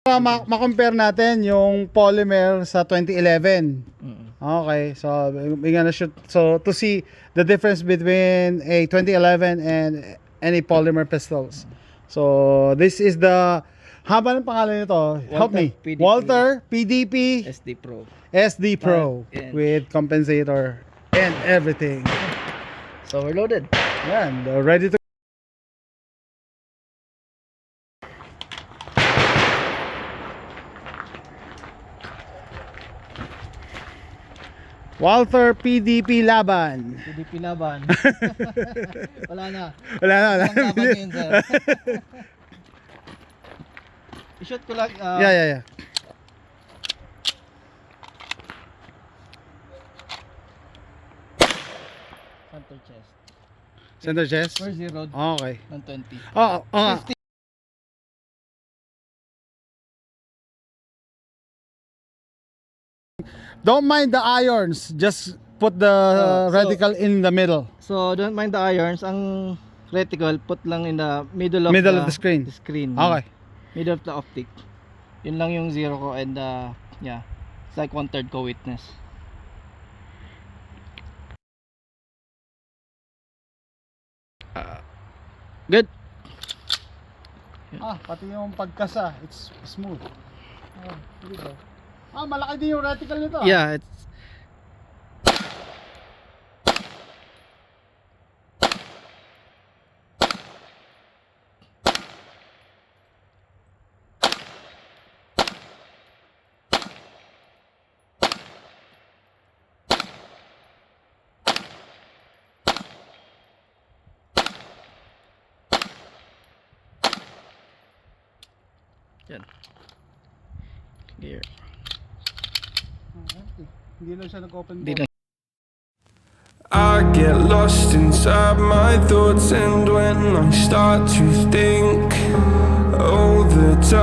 Ma-compare natin yung polymer sa 2011. Okay, so we're gonna shoot to see the difference between a 2011 and any polymer pistols. So this is the haba ng pangalan nito. Help me. PDP. Walther PDP SD Pro with compensator and everything. So we're loaded. Yan, ready to Walther PDP laban. PDP laban. Wala na. Wala na. Walang laban ngayon, sir. I-shoot ko lang. Yeah. Center chest. Center chest. Where's the road? Okay. 120. Oh. 50. Don't mind the irons, just put the reticle in the middle. So don't mind the irons. Ang reticle put lang in the middle of The screen. Okay. Middle of the optic. Yun lang yung zero ko and yeah. It's like 1/3 ko witness. Good. Pati yung pagkasa, it's smooth. Malaki din yung reticle nito. Yeah, it's yan. Gear. Hindi lang siya nag-open Di box. lang. I get lost inside my thoughts, and when I start to think all the time